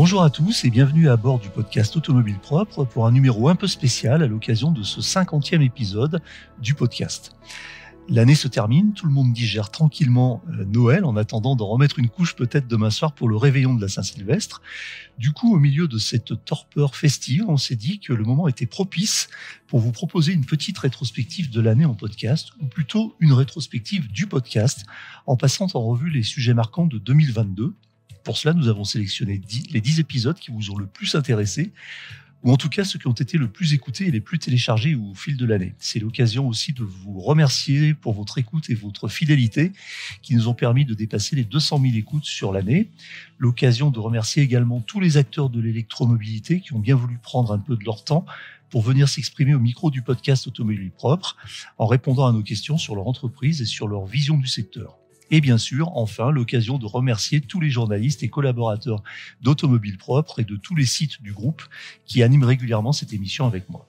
Bonjour à tous et bienvenue à bord du podcast Automobile Propre pour un numéro un peu spécial à l'occasion de ce 50e épisode du podcast. L'année se termine, tout le monde digère tranquillement Noël en attendant d'en remettre une couche peut-être demain soir pour le réveillon de la Saint-Sylvestre. Du coup, au milieu de cette torpeur festive, on s'est dit que le moment était propice pour vous proposer une petite rétrospective de l'année en podcast, ou plutôt une rétrospective du podcast, en passant en revue les sujets marquants de 2022. Pour cela, nous avons sélectionné les 10 épisodes qui vous ont le plus intéressé, ou en tout cas ceux qui ont été le plus écoutés et les plus téléchargés au fil de l'année. C'est l'occasion aussi de vous remercier pour votre écoute et votre fidélité qui nous ont permis de dépasser les 200 000 écoutes sur l'année. L'occasion de remercier également tous les acteurs de l'électromobilité qui ont bien voulu prendre un peu de leur temps pour venir s'exprimer au micro du podcast Automobile Propre en répondant à nos questions sur leur entreprise et sur leur vision du secteur. Et bien sûr, enfin, l'occasion de remercier tous les journalistes et collaborateurs d'Automobile Propre et de tous les sites du groupe qui animent régulièrement cette émission avec moi.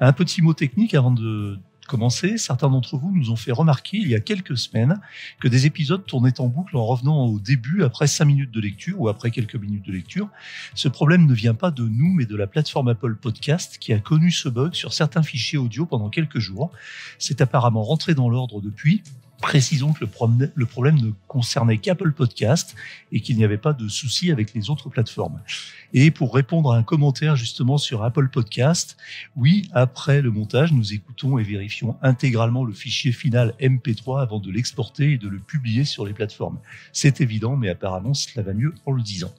Un petit mot technique avant de commencer. Certains d'entre vous nous ont fait remarquer il y a quelques semaines que des épisodes tournaient en boucle en revenant au début après 5 minutes de lecture ou après quelques minutes de lecture. Ce problème ne vient pas de nous mais de la plateforme Apple Podcast qui a connu ce bug sur certains fichiers audio pendant quelques jours. C'est apparemment rentré dans l'ordre depuis. Précisons que le problème ne concernait qu'Apple Podcast et qu'il n'y avait pas de souci avec les autres plateformes. Et pour répondre à un commentaire justement sur Apple Podcast, oui, après le montage, nous écoutons et vérifions intégralement le fichier final MP3 avant de l'exporter et de le publier sur les plateformes. C'est évident, mais apparemment cela va mieux en le disant.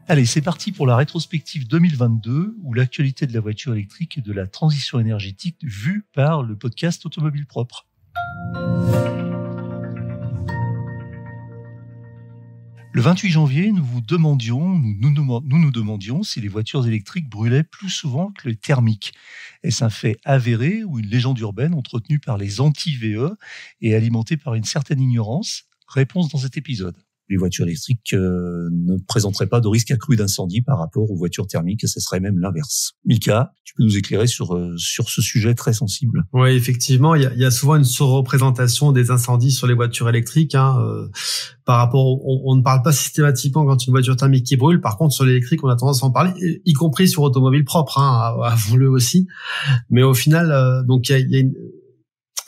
Allez, c'est parti pour la rétrospective 2022 où l'actualité de la voiture électrique et de la transition énergétique vue par le podcast Automobile Propre. Le 28 janvier, nous nous demandions si les voitures électriques brûlaient plus souvent que les thermiques. Est-ce un fait avéré ou une légende urbaine entretenue par les anti-VE et alimentée par une certaine ignorance ? Réponse dans cet épisode. Les voitures électriques ne présenteraient pas de risque accru d'incendie par rapport aux voitures thermiques, et ce serait même l'inverse. Mika, tu peux nous éclairer sur ce sujet très sensible ? Oui, effectivement, il y a souvent une surreprésentation des incendies sur les voitures électriques. Par rapport, on ne parle pas systématiquement quand une voiture thermique qui brûle. Par contre, sur l'électrique, on a tendance à en parler, y compris sur Automobile Propre, avouons-le aussi. Mais au final, donc il y a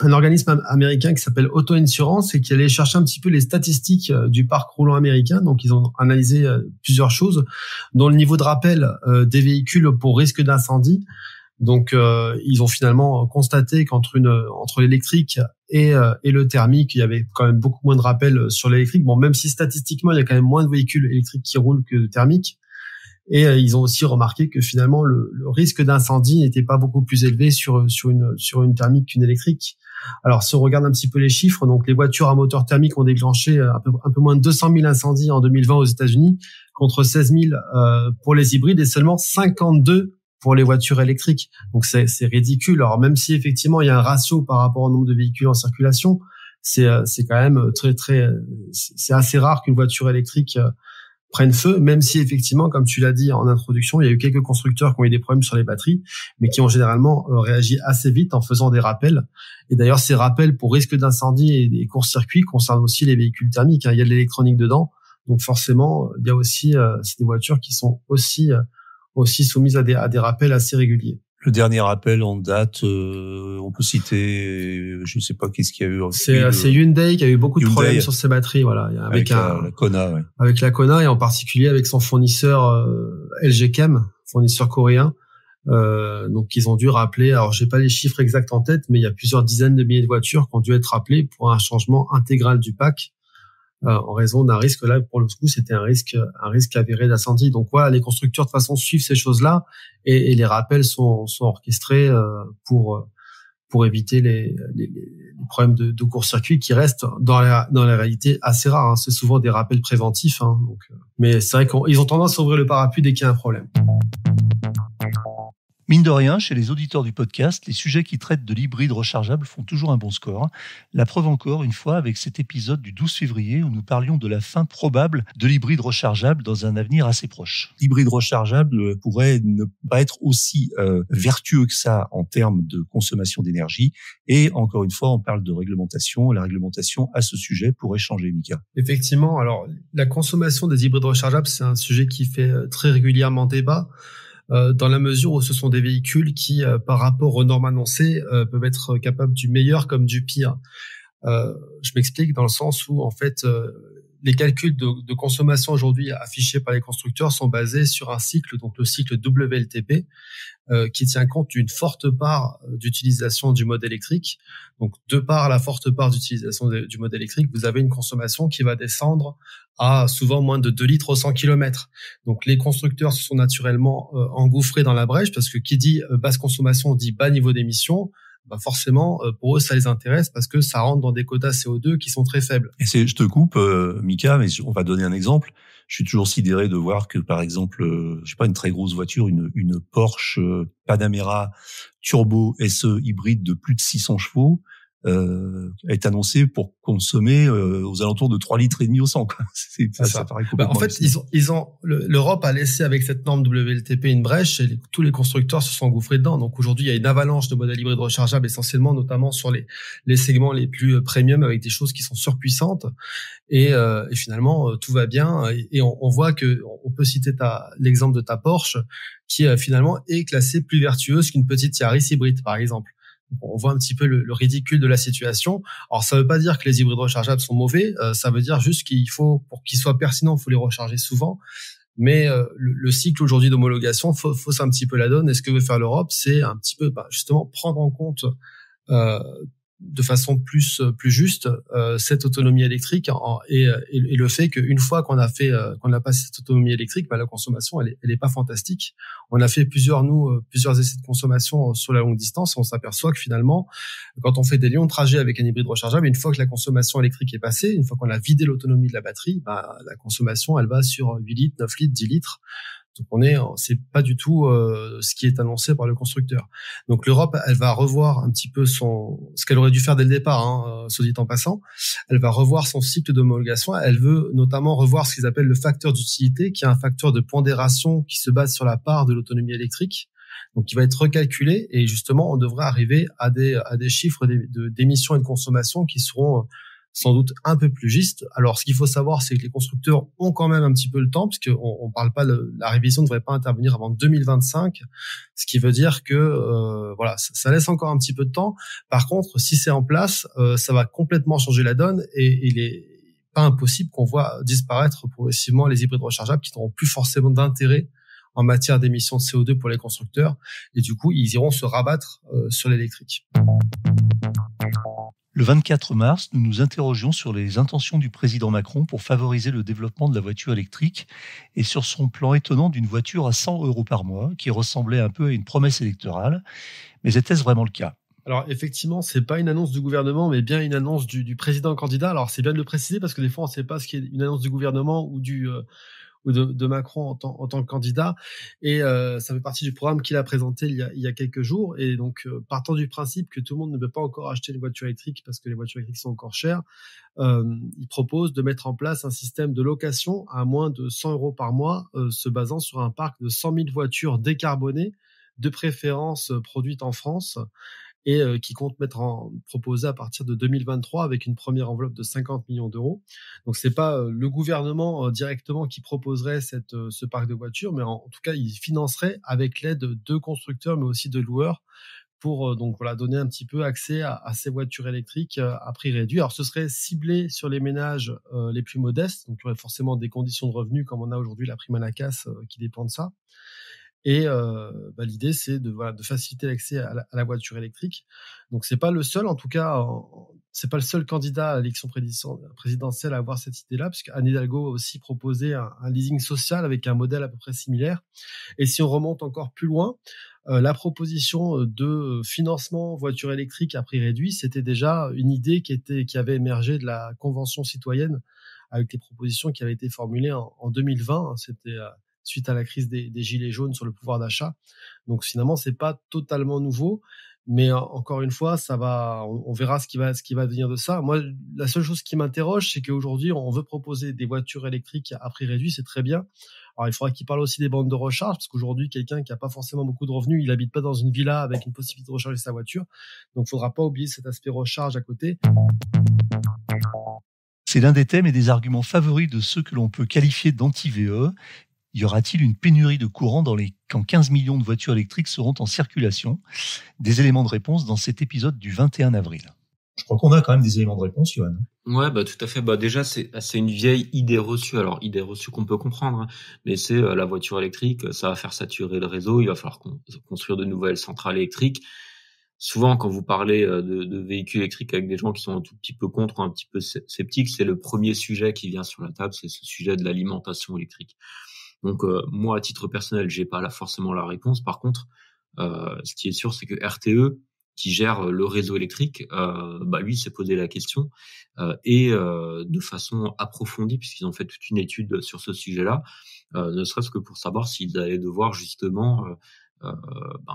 un organisme américain qui s'appelle Auto Insurance et qui allait chercher un petit peu les statistiques du parc roulant américain. Donc, ils ont analysé plusieurs choses, dont le niveau de rappel des véhicules pour risque d'incendie. Donc, ils ont finalement constaté qu'entre l'électrique et le thermique, il y avait quand même beaucoup moins de rappels sur l'électrique. Bon, même si statistiquement, il y a quand même moins de véhicules électriques qui roulent que de thermiques. Et ils ont aussi remarqué que finalement le risque d'incendie n'était pas beaucoup plus élevé sur une thermique qu'une électrique. Alors si on regarde un petit peu les chiffres, donc les voitures à moteur thermique ont déclenché un peu moins de 200 000 incendies en 2020 aux États-Unis, contre 16 000 pour les hybrides et seulement 52 pour les voitures électriques. Donc c'est ridicule. Alors même si effectivement il y a un ratio par rapport au nombre de véhicules en circulation, c'est quand même c'est assez rare qu'une voiture électrique prennent feu, même si effectivement, comme tu l'as dit en introduction, il y a eu quelques constructeurs qui ont eu des problèmes sur les batteries, mais qui ont généralement réagi assez vite en faisant des rappels. Et d'ailleurs, ces rappels pour risque d'incendie et des courts-circuits concernent aussi les véhicules thermiques. Il y a de l'électronique dedans, donc forcément, il y a aussi c'est des voitures qui sont aussi soumises à des rappels assez réguliers. Le dernier rappel en date, on peut citer, je ne sais pas qu'est-ce qu'il y a eu. C'est Hyundai qui a eu beaucoup de problèmes sur ses batteries, voilà. Avec la Kona, ouais. Avec la Kona et en particulier avec son fournisseur LG Chem, fournisseur coréen. Donc ils ont dû rappeler, alors j'ai pas les chiffres exacts en tête, mais il y a plusieurs dizaines de milliers de voitures qui ont dû être rappelées pour un changement intégral du pack. En raison d'un risque, là pour le coup c'était un risque avéré d'incendie. Donc voilà, les constructeurs de toute façon suivent ces choses-là et les rappels sont orchestrés pour éviter les problèmes de court-circuit qui restent dans la réalité assez rares. C'est souvent des rappels préventifs. Mais c'est vrai qu'ils ont tendance à ouvrir le parapluie dès qu'il y a un problème. Mine de rien, chez les auditeurs du podcast, les sujets qui traitent de l'hybride rechargeable font toujours un bon score. La preuve encore une fois avec cet épisode du 12 février où nous parlions de la fin probable de l'hybride rechargeable dans un avenir assez proche. L'hybride rechargeable pourrait ne pas être aussi vertueux que ça en termes de consommation d'énergie. Et encore une fois, on parle de réglementation. La réglementation à ce sujet pourrait changer, Mika. Effectivement, alors la consommation des hybrides rechargeables, c'est un sujet qui fait très régulièrement débat. Dans la mesure où ce sont des véhicules qui, par rapport aux normes annoncées, peuvent être capables du meilleur comme du pire. Je m'explique dans le sens où, en fait, les calculs de consommation aujourd'hui affichés par les constructeurs sont basés sur un cycle, donc le cycle WLTP, qui tient compte d'une forte part d'utilisation du mode électrique. Donc, de par la forte part d'utilisation du mode électrique, vous avez une consommation qui va descendre à souvent moins de 2 litres au 100 km. Donc, les constructeurs se sont naturellement engouffrés dans la brèche parce que qui dit basse consommation dit bas niveau d'émission. Bah forcément, pour eux, ça les intéresse parce que ça rentre dans des quotas CO2 qui sont très faibles. Et je te coupe, Mika, mais on va donner un exemple. Je suis toujours sidéré de voir que, par exemple, je sais pas, une très grosse voiture, une Porsche Panamera Turbo SE hybride de plus de 600 chevaux, est annoncée pour consommer aux alentours de 3 litres et demi au 100. Quoi. Ça paraît complètement. En fait, l'Europe a laissé avec cette norme WLTP une brèche et tous les constructeurs se sont engouffrés dedans. Donc aujourd'hui, il y a une avalanche de modèles hybrides rechargeables, essentiellement, notamment sur les segments les plus premium avec des choses qui sont surpuissantes. Et finalement, tout va bien. Et on voit que on peut citer l'exemple de ta Porsche, qui finalement est classée plus vertueuse qu'une petite Yaris hybride, par exemple. On voit un petit peu le ridicule de la situation. Alors, ça veut pas dire que les hybrides rechargeables sont mauvais. Ça veut dire juste pour qu'ils soient pertinents, il faut les recharger souvent. Mais le cycle aujourd'hui d'homologation fausse un petit peu la donne. Et ce que veut faire l'Europe, c'est un petit peu justement prendre en compte de façon plus juste cette autonomie électrique et le fait qu'une fois qu'on a passé cette autonomie électrique, la consommation elle est pas fantastique. On a fait plusieurs essais de consommation sur la longue distance et on s'aperçoit que finalement quand on fait des longs trajets avec un hybride rechargeable, une fois que la consommation électrique est passée, une fois qu'on a vidé l'autonomie de la batterie, la consommation elle va sur 8 litres, 9 litres, 10 litres. Donc c'est pas du tout ce qui est annoncé par le constructeur. Donc l'Europe, elle va revoir un petit peu ce qu'elle aurait dû faire dès le départ, soit dit en passant. Elle va revoir son cycle d'homologation. Elle veut notamment revoir ce qu'ils appellent le facteur d'utilité, qui est un facteur de pondération qui se base sur la part de l'autonomie électrique. Donc il va être recalculé et justement on devrait arriver à des chiffres d'émissions et de consommation qui seront sans doute un peu plus juste. Alors, ce qu'il faut savoir, c'est que les constructeurs ont quand même un petit peu le temps, puisque on parle pas la révision ne devrait pas intervenir avant 2025, ce qui veut dire que ça laisse encore un petit peu de temps. Par contre, si c'est en place, ça va complètement changer la donne et il est pas impossible qu'on voit disparaître progressivement les hybrides rechargeables qui n'auront plus forcément d'intérêt en matière d'émissions de CO2 pour les constructeurs et du coup, ils iront se rabattre sur l'électrique. Le 24 mars, nous nous interrogions sur les intentions du président Macron pour favoriser le développement de la voiture électrique et sur son plan étonnant d'une voiture à 100 € par mois, qui ressemblait un peu à une promesse électorale. Mais était-ce vraiment le cas ? Alors effectivement, c'est pas une annonce du gouvernement, mais bien une annonce du président candidat. Alors c'est bien de le préciser parce que des fois on ne sait pas ce qui est une annonce du gouvernement ou de Macron en tant que candidat, et ça fait partie du programme qu'il a présenté il y a quelques jours. Et donc partant du principe que tout le monde ne peut pas encore acheter une voiture électrique parce que les voitures électriques sont encore chères, il propose de mettre en place un système de location à moins de 100 € par mois, se basant sur un parc de 100 000 voitures décarbonées, de préférence produites en France, et qui compte proposer à partir de 2023 avec une première enveloppe de 50 millions d'euros. Donc c'est pas le gouvernement directement qui proposerait ce parc de voitures, mais en tout cas il financerait avec l'aide de constructeurs mais aussi de loueurs pour donner un petit peu accès à ces voitures électriques à prix réduit. Alors ce serait ciblé sur les ménages les plus modestes, donc il y aurait forcément des conditions de revenus comme on a aujourd'hui la prime à la casse qui dépend de ça. Et l'idée c'est de faciliter l'accès à la voiture électrique. Donc c'est pas le seul, en tout cas c'est pas le seul candidat à l'élection présidentielle à avoir cette idée-là, puisque Anne Hidalgo a aussi proposé un leasing social avec un modèle à peu près similaire. Et si on remonte encore plus loin, la proposition de financement voiture électrique à prix réduit, c'était déjà une idée qui avait émergé de la Convention citoyenne avec les propositions qui avaient été formulées en 2020. C'était suite à la crise des gilets jaunes sur le pouvoir d'achat. Donc finalement, c'est pas totalement nouveau. Mais encore une fois, on verra ce qui va venir de ça. Moi, la seule chose qui m'interroge, c'est qu'aujourd'hui, on veut proposer des voitures électriques à prix réduit, c'est très bien. Alors, il faudra qu'il parle aussi des bandes de recharge, parce qu'aujourd'hui, quelqu'un qui a pas forcément beaucoup de revenus, il habite pas dans une villa avec une possibilité de recharger sa voiture. Donc, faudra pas oublier cet aspect recharge à côté. C'est l'un des thèmes et des arguments favoris de ceux que l'on peut qualifier d'anti-VE. Y aura-t-il une pénurie de courant quand 15 millions de voitures électriques seront en circulation? Des éléments de réponse dans cet épisode du 21 avril. Je crois qu'on a quand même des éléments de réponse, Johan. Ouais, tout à fait. Déjà, c'est une vieille idée reçue. Alors, idée reçue qu'on peut comprendre, hein, mais c'est la voiture électrique, ça va faire saturer le réseau, il va falloir construire de nouvelles centrales électriques. Souvent, quand vous parlez de véhicules électriques avec des gens qui sont un tout petit peu contre ou un petit peu sceptiques, c'est le premier sujet qui vient sur la table, c'est ce sujet de l'alimentation électrique. Donc, moi, à titre personnel, j'ai pas forcément la réponse. Par contre, ce qui est sûr, c'est que RTE, qui gère le réseau électrique, lui s'est posé la question et de façon approfondie, puisqu'ils ont fait toute une étude sur ce sujet-là, ne serait-ce que pour savoir s'ils allaient devoir justement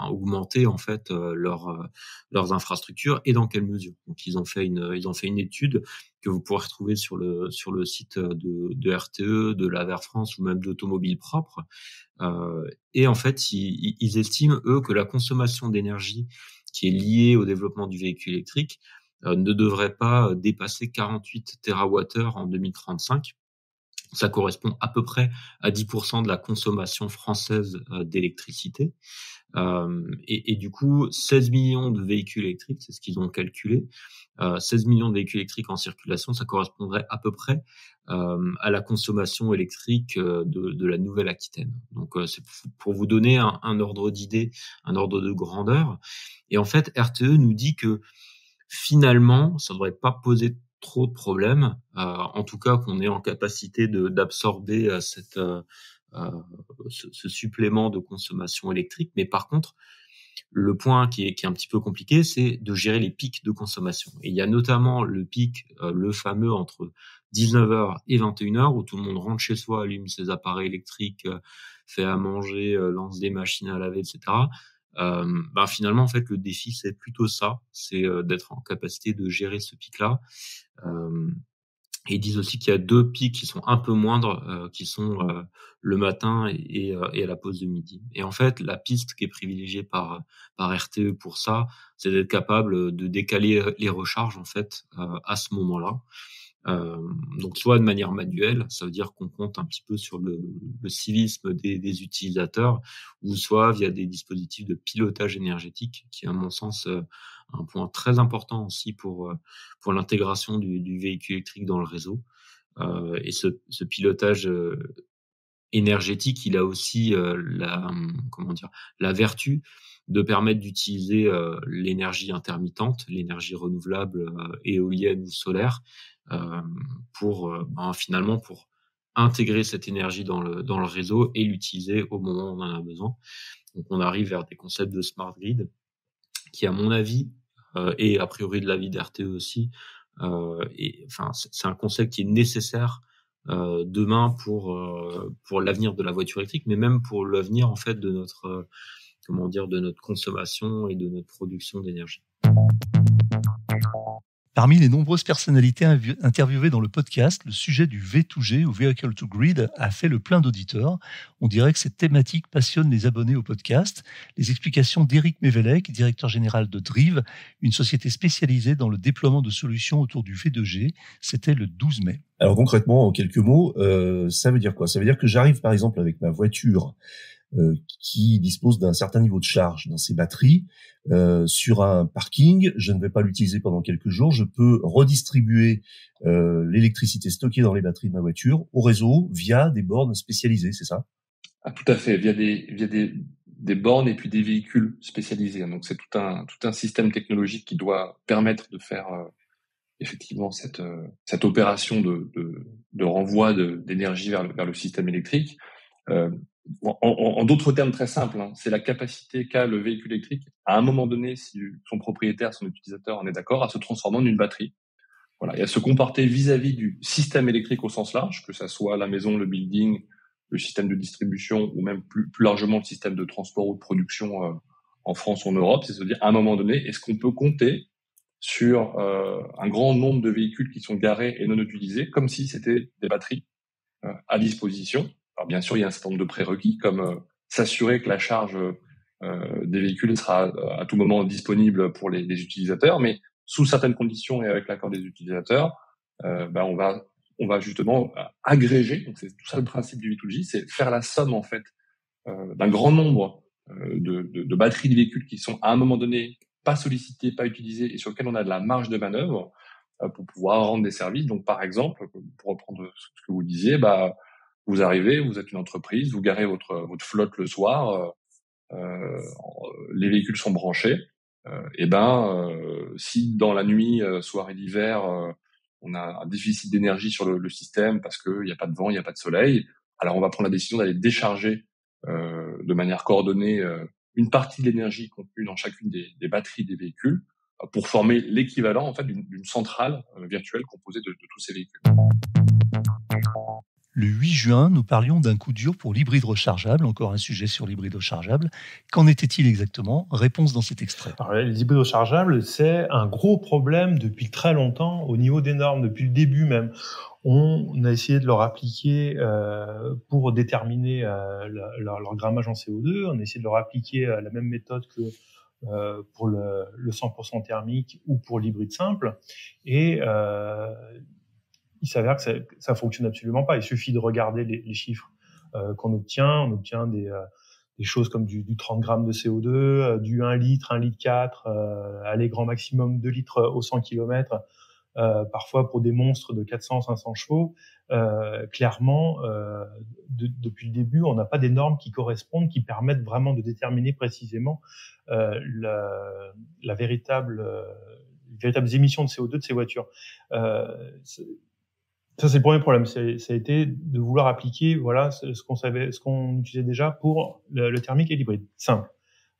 augmenter en fait leurs infrastructures et dans quelle mesure. Donc ils ont fait une étude que vous pourrez retrouver sur le site de RTE, de l'Aver France ou même d'Automobile Propre. Et en fait, ils estiment eux que la consommation d'énergie qui est liée au développement du véhicule électrique ne devrait pas dépasser 48 TWh en 2035. Ça correspond à peu près à 10% de la consommation française d'électricité. Et du coup, 16 millions de véhicules électriques, c'est ce qu'ils ont calculé. 16 millions de véhicules électriques en circulation, ça correspondrait à peu près à la consommation électrique de la Nouvelle-Aquitaine. Donc, c'est pour vous donner un ordre d'idée, un ordre de grandeur. Et en fait, RTE nous dit que finalement, ça ne devrait pas poser trop de problèmes, en tout cas qu'on est en capacité d'absorber ce supplément de consommation électrique. Mais par contre, le point qui est un petit peu compliqué, c'est de gérer les pics de consommation. Et il y a notamment le pic, le fameux entre 19h et 21h, où tout le monde rentre chez soi, allume ses appareils électriques, fait à manger, lance des machines à laver, etc. Finalement, en fait, le défi, c'est plutôt ça, c'est d'être en capacité de gérer ce pic-là. Et ils disent aussi qu'il y a deux pics qui sont un peu moindres, qui sont le matin et à la pause de midi. Et en fait, la piste qui est privilégiée par RTE pour ça, c'est d'être capable de décaler les recharges en fait à ce moment-là. Donc soit de manière manuelle, ça veut dire qu'on compte un petit peu sur le civisme des utilisateurs, ou soit via des dispositifs de pilotage énergétique, qui est à mon sens un point très important aussi pour l'intégration du véhicule électrique dans le réseau. Et ce pilotage énergétique, il a aussi la vertu de permettre d'utiliser l'énergie intermittente, l'énergie renouvelable, éolienne ou solaire, pour intégrer cette énergie dans le réseau et l'utiliser au moment où on en a besoin. Donc on arrive vers des concepts de smart grid qui, à mon avis, et a priori de l'avis d'RTE aussi, c'est un concept qui est nécessaire demain pour l'avenir de la voiture électrique, mais même pour l'avenir en fait de notre consommation et de notre production d'énergie. Parmi les nombreuses personnalités interviewées dans le podcast, le sujet du V2G ou Vehicle to Grid a fait le plein d'auditeurs. On dirait que cette thématique passionne les abonnés au podcast. Les explications d'Éric Mévelec, directeur général de Drive, une société spécialisée dans le déploiement de solutions autour du V2G, c'était le 12 mai. Alors concrètement, en quelques mots, ça veut dire quoi? Ça veut dire que j'arrive par exemple avec ma voiture qui dispose d'un certain niveau de charge dans ses batteries sur un parking. Je ne vais pas l'utiliser pendant quelques jours. Je peux redistribuer l'électricité stockée dans les batteries de ma voiture au réseau via des bornes spécialisées, c'est ça? Ah, tout à fait, via des bornes et puis des véhicules spécialisés. Donc c'est tout un système technologique qui doit permettre de faire effectivement cette opération de renvoi d'énergie vers le système électrique. En d'autres termes très simples, c'est la capacité qu'a le véhicule électrique à un moment donné, si son propriétaire, son utilisateur en est d'accord, à se transformer en une batterie. Voilà, et à se comporter vis-à-vis du système électrique au sens large, que ça soit la maison, le building le système de distribution ou même plus largement le système de transport ou de production en France ou en Europe, c'est de se dire à un moment donné, est-ce qu'on peut compter sur un grand nombre de véhicules qui sont garés et non utilisés, comme si c'était des batteries à disposition. Alors bien sûr, il y a un certain nombre de prérequis, comme s'assurer que la charge des véhicules sera à tout moment disponible pour les utilisateurs, mais sous certaines conditions et avec l'accord des utilisateurs, on va justement agréger. Donc c'est tout ça le principe du V2G, c'est faire la somme en fait d'un grand nombre de batteries de véhicules qui sont à un moment donné pas sollicitées, pas utilisées et sur lesquelles on a de la marge de manœuvre pour pouvoir rendre des services. Donc par exemple, pour reprendre ce que vous disiez, vous arrivez, vous êtes une entreprise, vous garez votre flotte le soir, les véhicules sont branchés. Si dans la nuit, soirée d'hiver, on a un déficit d'énergie sur le système parce qu'il n'y a pas de vent, il n'y a pas de soleil, alors on va prendre la décision d'aller décharger de manière coordonnée une partie de l'énergie contenue dans chacune des batteries des véhicules pour former l'équivalent en fait d'une centrale virtuelle composée de tous ces véhicules. Le 8 juin, nous parlions d'un coup dur pour l'hybride rechargeable, encore un sujet sur l'hybride rechargeable. Qu'en était-il exactement? Réponse dans cet extrait. Alors, les hybrides rechargeables, c'est un gros problème depuis très longtemps au niveau des normes, depuis le début même. On a essayé de leur appliquer pour déterminer leur grammage en CO2, on a essayé de leur appliquer la même méthode que pour le 100% thermique ou pour l'hybride simple, et il s'avère que ça fonctionne absolument pas. Il suffit de regarder les chiffres qu'on obtient. On obtient des choses comme du 30 grammes de CO2, du 1 litre, 1 litre 4, allez, grand maximum 2 litres au 100 km, parfois pour des monstres de 400, 500 chevaux. Clairement, depuis le début, on n'a pas des normes qui correspondent, qui permettent vraiment de déterminer précisément les véritables émissions de CO2 de ces voitures. Ça, c'est le premier problème. Ça a été de vouloir appliquer, voilà, ce qu'on utilisait déjà pour le thermique et l'hybride. Simple.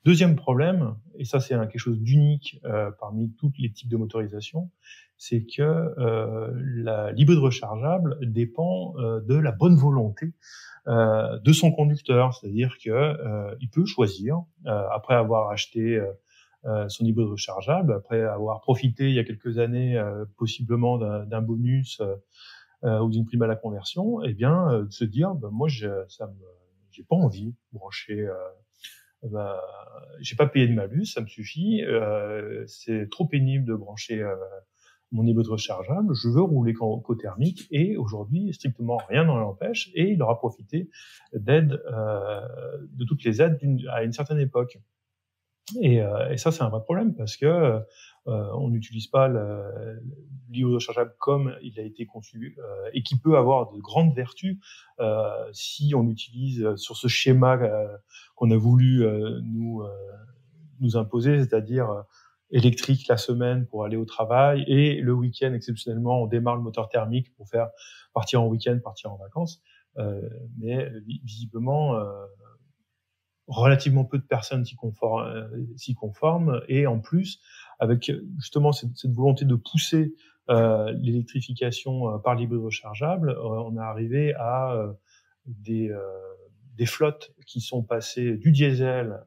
Deuxième problème, et ça, c'est quelque chose d'unique parmi tous les types de motorisation, c'est que l'hybride rechargeable dépend de la bonne volonté de son conducteur. C'est-à-dire que il peut choisir, après avoir acheté son hybride rechargeable, après avoir profité il y a quelques années possiblement d'un bonus ou d'une prime à la conversion, de se dire moi j'ai pas envie de brancher, j'ai pas payé de malus, ça me suffit, c'est trop pénible de brancher mon hybride rechargeable, je veux rouler qu'au thermique, et aujourd'hui strictement rien n'en l'empêche, et il aura profité d'aides, de toutes les aides à une certaine époque. Et ça, c'est un vrai problème parce que on n'utilise pas l'hybride rechargeable comme il a été conçu et qui peut avoir de grandes vertus si on l'utilise sur ce schéma qu'on a voulu nous imposer, c'est-à-dire électrique la semaine pour aller au travail et le week-end, exceptionnellement, on démarre le moteur thermique pour faire partir en week-end, partir en vacances. Mais visiblement, relativement peu de personnes s'y conforment, et en plus, avec justement cette volonté de pousser l'électrification par l'hybride rechargeable, on est arrivé à des flottes qui sont passées du diesel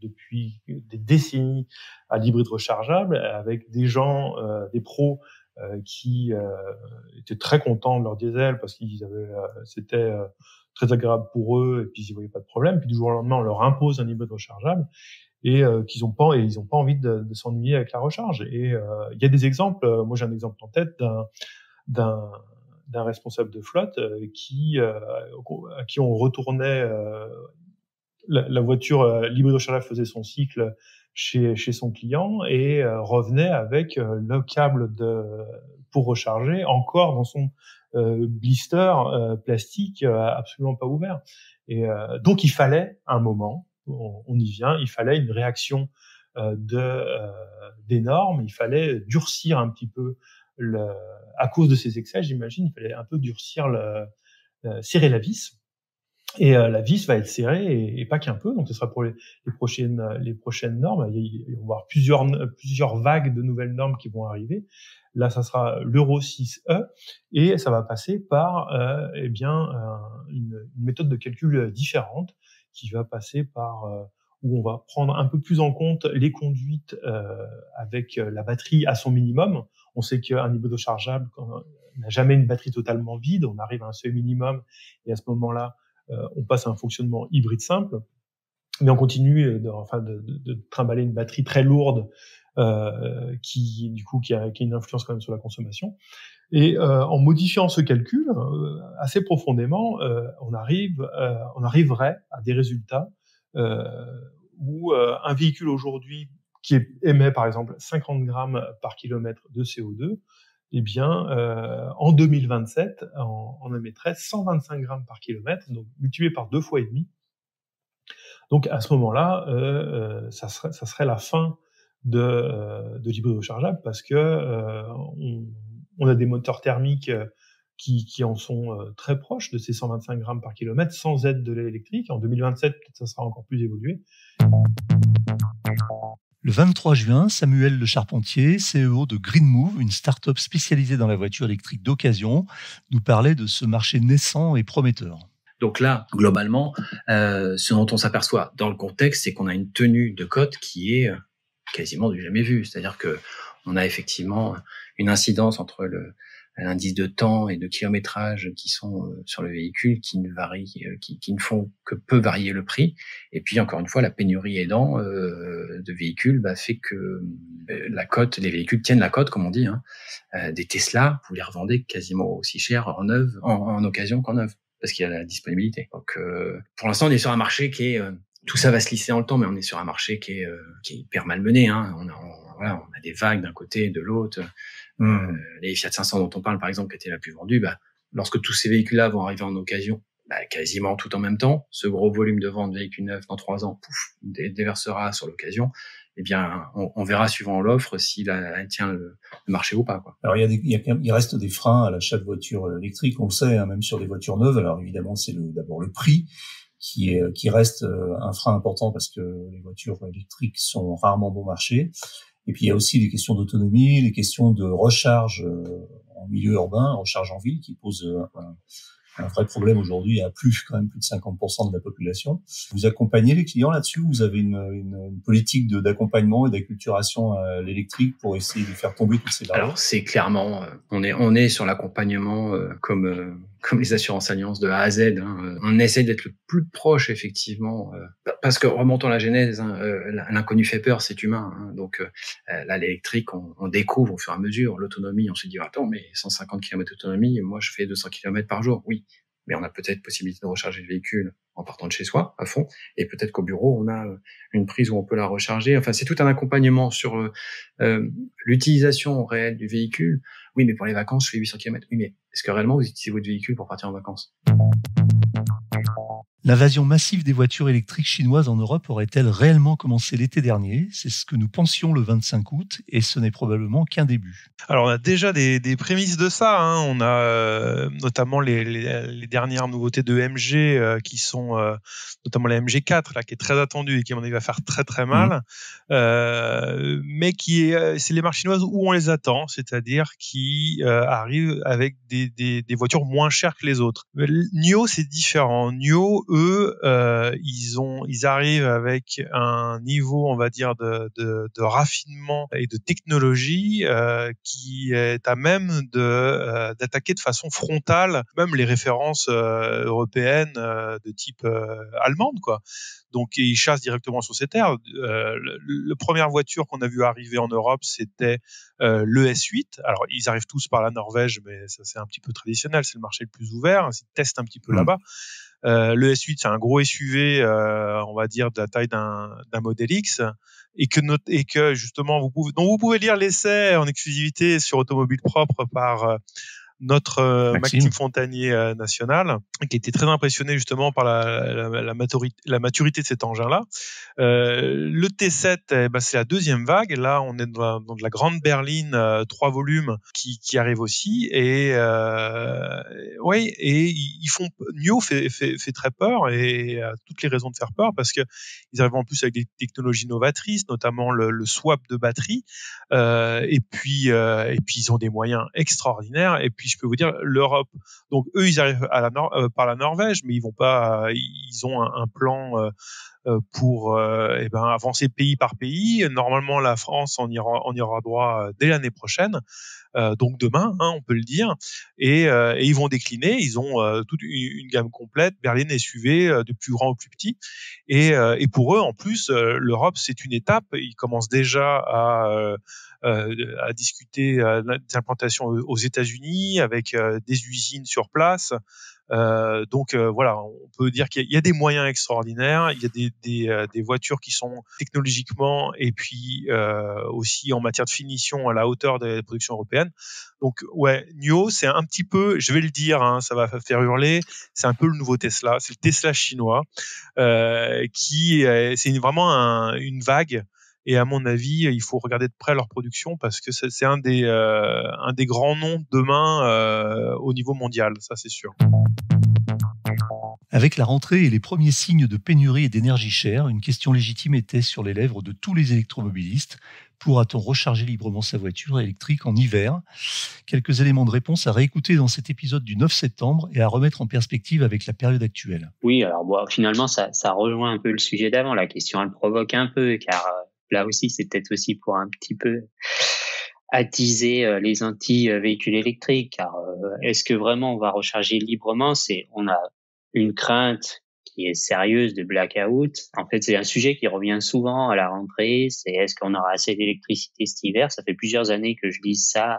depuis des décennies à l'hybride rechargeable, avec des gens, des pros qui étaient très contents de leur diesel parce qu'ils avaient, c'était très agréable pour eux, et puis ils voyaient pas de problème. Puis du jour au lendemain, on leur impose un hybride rechargeable et ils ont pas envie de s'ennuyer avec la recharge. Et il y a des exemples. Moi, j'ai un exemple en tête d'un responsable de flotte à qui on retournait la voiture, l'hybride rechargeable faisait son cycle chez son client et revenait avec le câble pour recharger encore dans son blister plastique absolument pas ouvert. Et donc il fallait un moment, on y vient, il fallait une réaction des normes, il fallait durcir un petit peu à cause de ces excès, j'imagine, il fallait un peu durcir serrer la vis. Et la vis va être serrée et pas qu'un peu. Donc ce sera pour les prochaines normes. On va avoir plusieurs vagues de nouvelles normes qui vont arriver. Là, ça sera l'Euro 6E et ça va passer par une méthode de calcul différente qui va passer par où on va prendre un peu plus en compte les conduites avec la batterie à son minimum. On sait qu'un niveau de chargeable n'a jamais une batterie totalement vide. On arrive à un seuil minimum et à ce moment-là, on passe à un fonctionnement hybride simple, mais on continue de trimballer une batterie très lourde qui a une influence quand même sur la consommation. Et en modifiant ce calcul assez profondément, on arriverait à des résultats où un véhicule aujourd'hui qui émet par exemple 50 grammes par kilomètre de CO2, eh bien, en 2027, on émettrait 125 grammes par kilomètre, donc multiplié par 2,5 fois. Donc à ce moment-là, ça serait la fin de l'hybride rechargeable parce que on a des moteurs thermiques qui en sont très proches de ces 125 grammes par kilomètre sans aide de l'électrique. En 2027, peut-être ça sera encore plus évolué. Le 23 juin, Samuel Le Charpentier, CEO de GreenMove, une start-up spécialisée dans la voiture électrique d'occasion, nous parlait de ce marché naissant et prometteur. Donc là, globalement, ce dont on s'aperçoit dans le contexte, c'est qu'on a une tenue de cote qui est quasiment du jamais vu. C'est-à-dire que on a effectivement une incidence entre l'indice de temps et de kilométrage qui sont sur le véhicule qui ne varient, qui ne font que peu varier le prix. Et puis encore une fois, la pénurie aidant de véhicules fait que les véhicules tiennent la cote, comme on dit. Des Tesla, vous les revendez quasiment aussi cher en occasion qu'en neuf, parce qu'il y a la disponibilité. Donc pour l'instant, on est sur un marché qui est tout ça va se lisser dans le temps, mais on est sur un marché qui est hyper malmené. On a des vagues d'un côté et de l'autre. Les Fiat 500 dont on parle, par exemple, qui étaient la plus vendue, lorsque tous ces véhicules-là vont arriver en occasion, quasiment tout en même temps, ce gros volume de vente de véhicules neufs dans 3 ans, déversera sur l'occasion. Eh bien, on verra suivant l'offre s'il tient le marché ou pas, quoi. Alors, il reste des freins à l'achat de voitures électriques, on le sait, même sur des voitures neuves. Alors, évidemment, c'est d'abord le prix qui reste un frein important parce que les voitures électriques sont rarement bon marché. Et puis il y a aussi les questions d'autonomie, les questions de recharge en milieu urbain, recharge en ville, qui posent un vrai problème aujourd'hui à plus de 50% de la population. Vous accompagnez les clients là-dessus? Vous avez une politique d'accompagnement et d'acculturation à l'électrique pour essayer de faire tomber toutes ces barrières? Alors c'est clairement, on est sur l'accompagnement comme les assurances alliances de A à Z. On essaie d'être le plus proche effectivement, parce que remontons la genèse, l'inconnu fait peur, c'est humain. Donc là l'électrique, on découvre au fur et à mesure l'autonomie. On se dit attends, mais 150 km d'autonomie, moi je fais 200 km par jour. Oui, mais on a peut-être possibilité de recharger le véhicule en partant de chez soi à fond, et peut-être qu'au bureau on a une prise où on peut la recharger. Enfin, c'est tout un accompagnement sur l'utilisation réelle du véhicule. Oui, mais pour les vacances, je fais 800 km. Oui, mais est-ce que réellement vous utilisez votre véhicule pour partir en vacances? L'invasion massive des voitures électriques chinoises en Europe aurait-elle réellement commencé l'été dernier? C'est ce que nous pensions le 25 août et ce n'est probablement qu'un début. Alors on a déjà des prémices de ça. On a notamment les dernières nouveautés de MG qui sont notamment la MG4 là, qui est très attendue et qui à mon avis va faire très très mal. Mais c'est les marques chinoises où on les attend, c'est-à-dire qui arrivent avec des voitures moins chères que les autres. NIO c'est différent. NIO ils arrivent avec un niveau, on va dire, de raffinement et de technologie qui est à même d'attaquer de façon frontale même les références européennes de type allemande, quoi. Donc ils chassent directement sur ces terres. La première voiture qu'on a vu arriver en Europe, c'était le S8. Alors ils arrivent tous par la Norvège, mais ça c'est un petit peu traditionnel, c'est le marché le plus ouvert. Ils testent un petit peu là-bas. Le S8, c'est un gros SUV, on va dire de la taille d'un Model X, et que justement vous pouvez lire l'essai en exclusivité sur Automobile Propre par notre Maxime Fontanier national, qui était très impressionné justement par la maturité de cet engin-là. Le T7, c'est la deuxième vague. Là, on est dans de la grande berline 3 volumes qui arrive aussi. Et ils font. NIO fait très peur et a toutes les raisons de faire peur parce que ils arrivent en plus avec des technologies novatrices, notamment le swap de batterie. Et puis ils ont des moyens extraordinaires. Et puis je peux vous dire, l'Europe. Donc eux, ils arrivent par la Norvège, mais ils vont pas. Ils ont un plan pour avancer pays par pays. Normalement, la France on y aura droit dès l'année prochaine. Donc demain, on peut le dire. Et ils vont décliner. Ils ont toute une gamme complète, berline, SUV, de plus grand au plus petit. Et pour eux, en plus, l'Europe, c'est une étape. Ils commencent déjà à discuter des implantations aux États-Unis avec des usines sur place. Donc voilà, on peut dire qu'il y a des moyens extraordinaires, il y a des voitures qui sont technologiquement et puis aussi en matière de finition à la hauteur des productions européennes. Donc ouais, NIO, c'est un petit peu, je vais le dire, ça va faire hurler, c'est un peu le nouveau Tesla, c'est le Tesla chinois c'est vraiment une vague. Et à mon avis, il faut regarder de près leur production parce que c'est un des grands noms demain au niveau mondial, ça c'est sûr. Avec la rentrée et les premiers signes de pénurie et d'énergie chère, une question légitime était sur les lèvres de tous les électromobilistes. Pourra-t-on recharger librement sa voiture électrique en hiver ? Quelques éléments de réponse à réécouter dans cet épisode du 9 septembre et à remettre en perspective avec la période actuelle. Oui, alors finalement, ça rejoint un peu le sujet d'avant. La question, elle provoque un peu, car là aussi, c'est peut-être aussi pour un petit peu attiser les anti-véhicules électriques. Car est-ce que vraiment on va recharger librement ? On a une crainte qui est sérieuse de blackout. En fait, c'est un sujet qui revient souvent à la rentrée. C'est est-ce qu'on aura assez d'électricité cet hiver ? Ça fait plusieurs années que je lis ça,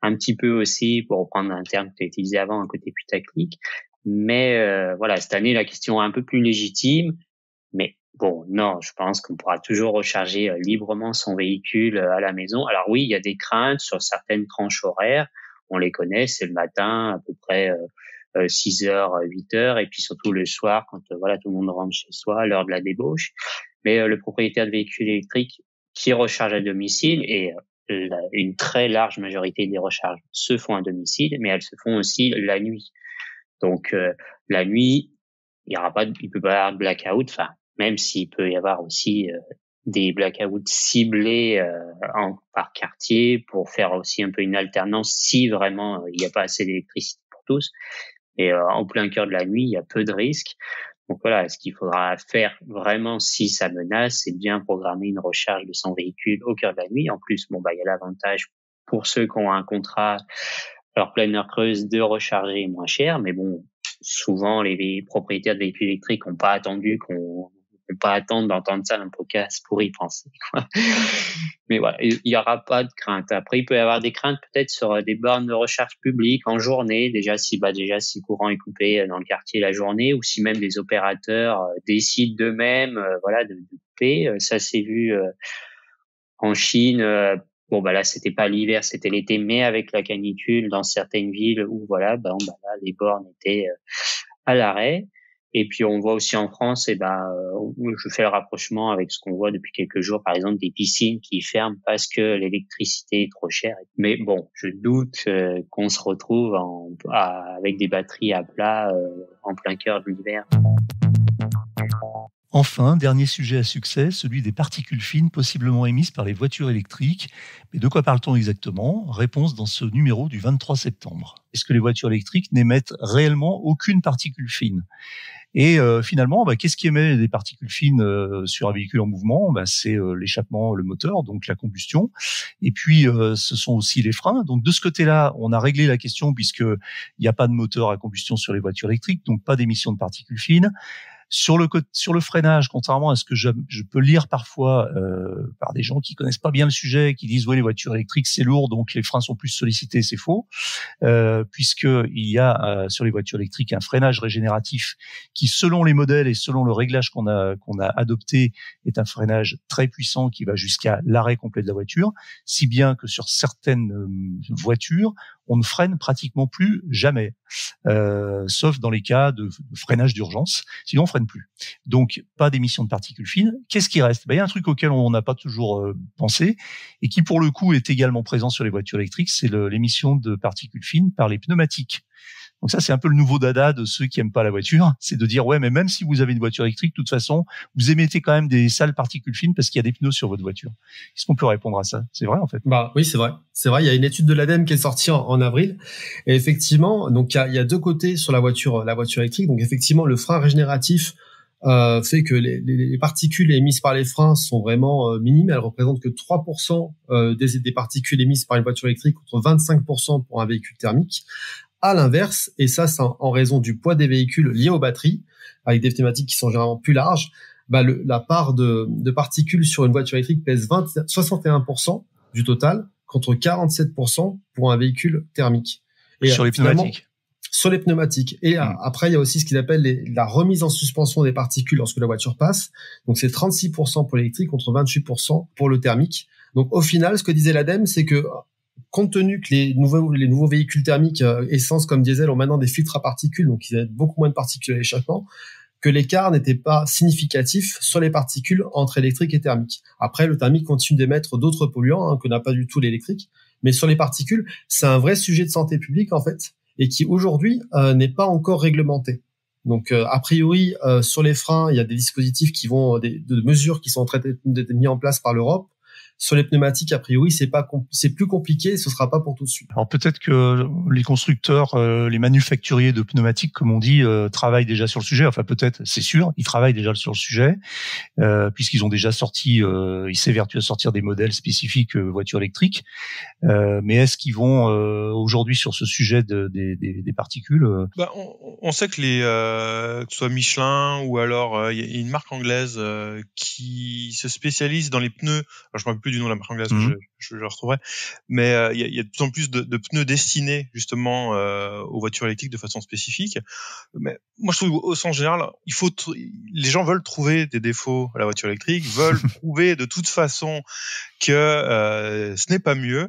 un petit peu aussi, pour reprendre un terme que tu as utilisé avant, un côté putaclic. Mais voilà, cette année, la question est un peu plus légitime. Mais bon, non, je pense qu'on pourra toujours recharger librement son véhicule à la maison. Alors oui, il y a des craintes sur certaines tranches horaires. On les connaît, c'est le matin, à peu près 6h, 8h, et puis surtout le soir, quand tout le monde rentre chez soi, à l'heure de la débauche. Mais le propriétaire de véhicules électriques qui recharge à domicile, et une très large majorité des recharges se font à domicile, mais elles se font aussi la nuit. Donc la nuit, il peut pas y avoir de blackout, enfin, même s'il peut y avoir aussi des blackouts ciblés par quartier pour faire aussi un peu une alternance si vraiment il n'y a pas assez d'électricité pour tous. Et en plein cœur de la nuit, il y a peu de risques. Donc voilà, ce qu'il faudra faire vraiment si ça menace, c'est bien programmer une recharge de son véhicule au cœur de la nuit. En plus, il y a l'avantage pour ceux qui ont un contrat alors pleine heure creuse de recharger moins cher, mais bon, souvent les propriétaires de véhicules électriques n'ont pas attendu d'entendre ça dans le podcast pour y penser, quoi. Mais voilà, il y aura pas de crainte. Après, il peut y avoir des craintes peut-être sur des bornes de recharge publiques en journée, déjà si le courant est coupé dans le quartier la journée, ou si même des opérateurs décident d'eux-mêmes de couper. Ça s'est vu en Chine. Là, c'était pas l'hiver, c'était l'été, mais avec la canicule dans certaines villes où là, les bornes étaient à l'arrêt. Et puis on voit aussi en France, je fais le rapprochement avec ce qu'on voit depuis quelques jours, par exemple des piscines qui ferment parce que l'électricité est trop chère. Mais bon, je doute qu'on se retrouve avec des batteries à plat en plein cœur de l'hiver. Enfin, dernier sujet à succès, celui des particules fines possiblement émises par les voitures électriques. Mais de quoi parle-t-on exactement ? Réponse dans ce numéro du 23 septembre. Est-ce que les voitures électriques n'émettent réellement aucune particule fine ? Et finalement, qu'est-ce qui émet des particules fines sur un véhicule en mouvement ? C'est l'échappement, le moteur, donc la combustion. Et puis, ce sont aussi les freins. Donc, de ce côté-là, on a réglé la question puisque il n'y a pas de moteur à combustion sur les voitures électriques, donc pas d'émission de particules fines. Sur le freinage, contrairement à ce que je peux lire parfois par des gens qui connaissent pas bien le sujet, qui disent les voitures électriques c'est lourd donc les freins sont plus sollicités, c'est faux, puisque il y a sur les voitures électriques un freinage régénératif qui, selon les modèles et selon le réglage qu'on a adopté, est un freinage très puissant qui va jusqu'à l'arrêt complet de la voiture, si bien que sur certaines voitures on ne freine pratiquement plus jamais, sauf dans les cas de freinage d'urgence. Sinon, on freine plus. Donc, pas d'émission de particules fines. Qu'est-ce qui reste? Il y a un truc auquel on n'a pas toujours pensé et qui, pour le coup, est également présent sur les voitures électriques, c'est l'émission de particules fines par les pneumatiques. Donc ça, c'est un peu le nouveau dada de ceux qui aiment pas la voiture, c'est de dire ouais, mais même si vous avez une voiture électrique, de toute façon, vous émettez quand même des sales particules fines parce qu'il y a des pneus sur votre voiture. Est-ce qu'on peut répondre à ça? C'est vrai en fait. Bah oui, c'est vrai. C'est vrai. Il y a une étude de l'ADEME qui est sortie en avril. Et effectivement, donc il y a deux côtés sur la voiture électrique. Donc effectivement, le frein régénératif fait que les particules émises par les freins sont vraiment minimes. Elles représentent que 3% des particules émises par une voiture électrique contre 25% pour un véhicule thermique. À l'inverse, et ça c'est en raison du poids des véhicules liés aux batteries, avec des pneumatiques qui sont généralement plus larges, la part de particules sur une voiture électrique pèse 61% du total, contre 47% pour un véhicule thermique. Et sur les pneumatiques. Sur les pneumatiques. Et après, il y a aussi ce qu'ils appellent la remise en suspension des particules lorsque la voiture passe. Donc c'est 36% pour l'électrique contre 28% pour le thermique. Donc au final, ce que disait l'ADEME, c'est que compte tenu que les nouveaux véhicules thermiques essence comme diesel ont maintenant des filtres à particules, donc ils ont beaucoup moins de particules à l'échappement, que l'écart n'était pas significatif sur les particules entre électrique et thermique. Après, le thermique continue d'émettre d'autres polluants que n'a pas du tout l'électrique, mais sur les particules, c'est un vrai sujet de santé publique en fait, et qui aujourd'hui n'est pas encore réglementé. Donc a priori sur les freins, il y a des dispositifs de mesures qui sont en train d'être mis en place par l'Europe. Sur les pneumatiques, a priori, c'est plus compliqué, ce sera pas pour tout de suite. Alors peut-être que les constructeurs, les manufacturiers de pneumatiques, comme on dit, travaillent déjà sur le sujet. Enfin peut-être, c'est sûr, ils travaillent déjà sur le sujet, puisqu'ils ont déjà sorti, ils s'évertuent à sortir des modèles spécifiques voitures électriques. Mais est-ce qu'ils vont aujourd'hui sur ce sujet des particules on sait que que ce soit Michelin ou alors il y a une marque anglaise qui se spécialise dans les pneus. Alors, je me rappelle plus du nom de la marque anglaise, je le retrouverai. Mais il y a de plus en plus de pneus destinés justement aux voitures électriques de façon spécifique. Mais moi, je trouve au sens général, les gens veulent trouver des défauts à la voiture électrique, veulent prouver de toute façon que ce n'est pas mieux.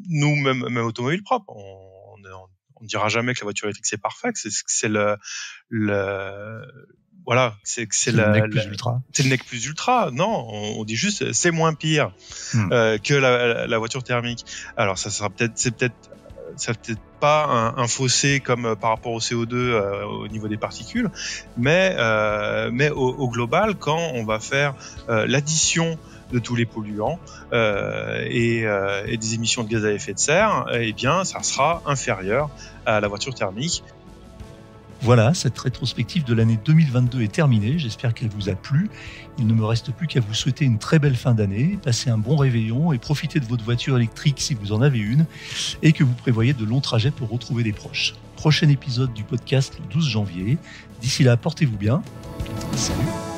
Nous, même automobile propre, on dira jamais que la voiture électrique c'est parfait, c'est voilà, c'est le nec plus ultra. C'est le nec plus ultra. Non, on dit juste c'est moins pire que la voiture thermique. Alors c'est peut-être pas un fossé comme par rapport au CO2 au niveau des particules, mais au global, quand on va faire l'addition de tous les polluants et des émissions de gaz à effet de serre, eh bien, ça sera inférieur à la voiture thermique. Voilà, cette rétrospective de l'année 2022 est terminée. J'espère qu'elle vous a plu. Il ne me reste plus qu'à vous souhaiter une très belle fin d'année, passez un bon réveillon et profitez de votre voiture électrique si vous en avez une et que vous prévoyez de longs trajets pour retrouver des proches. Prochain épisode du podcast le 12 janvier. D'ici là, portez-vous bien. Salut.